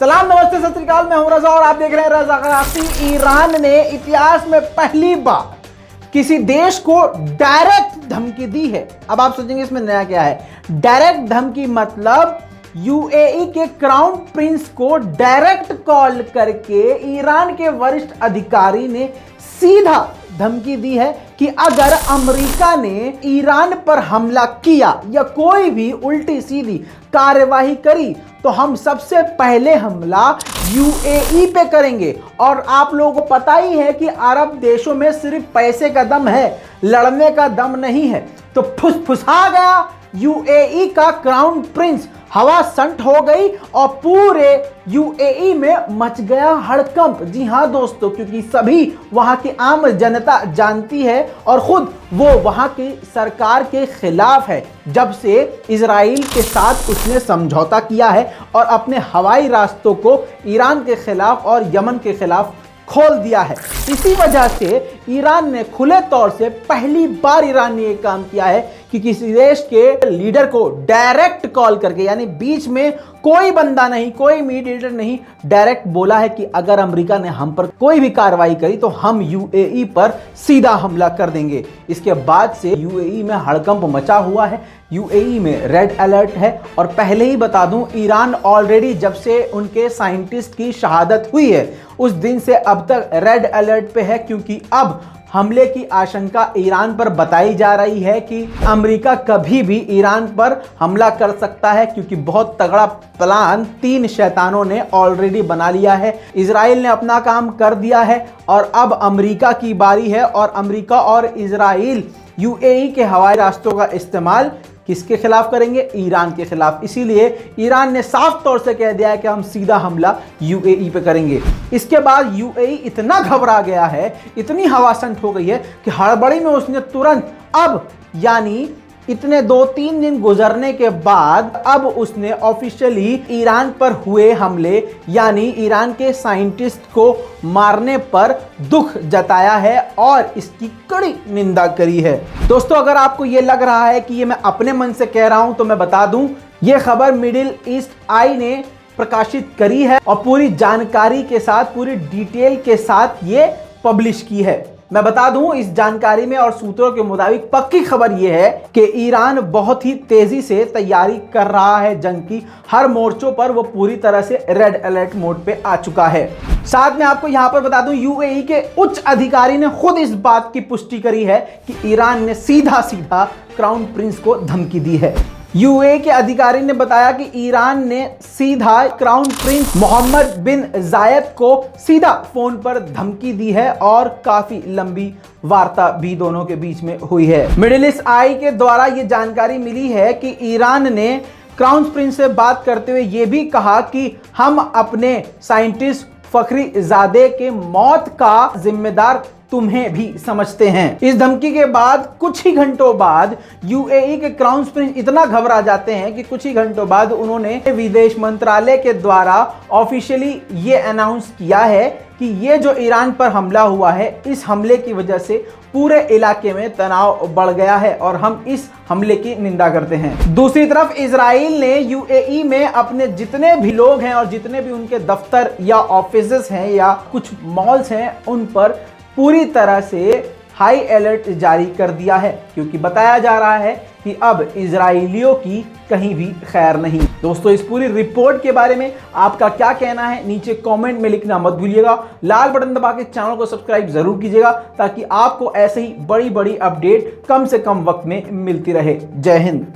सलाम नमस्ते सत श्री अकाल, मैं हूं रजा और आप देख रहे हैं रजा कराची। ईरान ने इतिहास में पहली बार किसी देश को डायरेक्ट धमकी दी है। अब आप सोचेंगे इसमें नया क्या है। डायरेक्ट धमकी मतलब यूएई के क्राउन प्रिंस को डायरेक्ट कॉल करके ईरान के वरिष्ठ अधिकारी ने सीधा धमकी दी है कि अगर अमेरिका ने ईरान पर हमला किया या कोई भी उल्टी सीधी कार्यवाही करी तो हम सबसे पहले हमला यूएई पे करेंगे। और आप लोगों को पता ही है कि अरब देशों में सिर्फ पैसे का दम है, लड़ने का दम नहीं है। तो फुसफुसा गया यूएई का क्राउन प्रिंस, हवा संट हो गई और पूरे यूएई में मच गया हड़कंप। जी हां दोस्तों, क्योंकि सभी वहां की आम जनता जानती है और खुद वो वहां की सरकार के खिलाफ है जब से इजराइल के साथ उसने समझौता किया है और अपने हवाई रास्तों को ईरान के खिलाफ और यमन के खिलाफ खोल दिया है। इसी वजह से ईरान ने खुले तौर से पहली बार ईरान ने यह काम किया है कि किसी देश के लीडर को डायरेक्ट कॉल करके, यानी बीच में कोई बंदा नहीं, कोई मीडिएटर नहीं, डायरेक्ट बोला है कि अगर अमेरिका ने हम पर कोई भी कार्रवाई करी तो हम यूएई पर सीधा हमला कर देंगे। इसके बाद से यूएई में हड़कंप मचा हुआ है, यूएई में रेड अलर्ट है। और पहले ही बता दूं, ईरान ऑलरेडी जब से उनके साइंटिस्ट की शहादत हुई है उस दिन से अब तक रेड अलर्ट पे है, क्योंकि अब हमले की आशंका ईरान पर बताई जा रही है कि अमेरिका कभी भी ईरान पर हमला कर सकता है, क्योंकि बहुत तगड़ा प्लान 3 शैतानों ने ऑलरेडी बना लिया है। इजराइल ने अपना काम कर दिया है और अब अमेरिका की बारी है। और अमेरिका और इजराइल यूएई के हवाई रास्तों का इस्तेमाल किसके खिलाफ करेंगे? ईरान के खिलाफ। इसीलिए ईरान ने साफ तौर से कह दिया है कि हम सीधा हमला यूएई पे करेंगे। इसके बाद यूएई इतना घबरा गया है, इतनी हवासंट हो गई है कि हड़बड़ी में उसने तुरंत अब, यानी इतने 2-3 दिन गुजरने के बाद अब उसने ऑफिशियली ईरान पर हुए हमले यानी ईरान के साइंटिस्ट को मारने पर दुख जताया है और इसकी कड़ी निंदा करी है। दोस्तों, अगर आपको यह लग रहा है कि ये मैं अपने मन से कह रहा हूं तो मैं बता दूं, यह खबर मिडिल ईस्ट आई ने प्रकाशित करी है और पूरी जानकारी के साथ, पूरी डिटेल के साथ ये पब्लिश की है। मैं बता दूं, इस जानकारी में और सूत्रों के मुताबिक पक्की खबर यह है कि ईरान बहुत ही तेजी से तैयारी कर रहा है जंग की। हर मोर्चों पर वो पूरी तरह से रेड अलर्ट मोड पे आ चुका है। साथ में आपको यहां पर बता दूं, यूएई के उच्च अधिकारी ने खुद इस बात की पुष्टि करी है कि ईरान ने सीधा क्राउन प्रिंस को धमकी दी है। यूएई के अधिकारी ने बताया कि ईरान ने सीधा क्राउन प्रिंस मोहम्मद बिन जायद को सीधा फोन पर धमकी दी है और काफी लंबी वार्ता भी दोनों के बीच में हुई है। मिडिल ईस्ट आई के द्वारा यह जानकारी मिली है कि ईरान ने क्राउन प्रिंस से बात करते हुए यह भी कहा कि हम अपने साइंटिस्ट फखरीजादे के मौत का जिम्मेदार तुम्हें भी समझते हैं। इस धमकी के बाद कुछ ही घंटों बाद यूएई के क्राउन प्रिंस इतना घबरा जाते हैं कि कुछ ही घंटों बाद उन्होंने विदेश मंत्रालय के द्वारा ऑफिशियली ये अनाउंस किया है कि ये जो ईरान पर हमला हुआ है, इस हमले की वजह से पूरे इलाके में तनाव बढ़ गया है और हम इस हमले की निंदा करते हैं। दूसरी तरफ इजराइल ने यूएई में अपने जितने भी लोग हैं और जितने भी उनके दफ्तर या ऑफिसेस हैं या कुछ मॉल्स हैं, उन पर पूरी तरह से हाई अलर्ट जारी कर दिया है, क्योंकि बताया जा रहा है कि अब इजराइलियों की कहीं भी खैर नहीं। दोस्तों, इस पूरी रिपोर्ट के बारे में आपका क्या कहना है नीचे कमेंट में लिखना मत भूलिएगा। लाल बटन दबा के चैनल को सब्सक्राइब जरूर कीजिएगा ताकि आपको ऐसे ही बड़ी बड़ी अपडेट कम से कम वक्त में मिलती रहे। जय हिंद।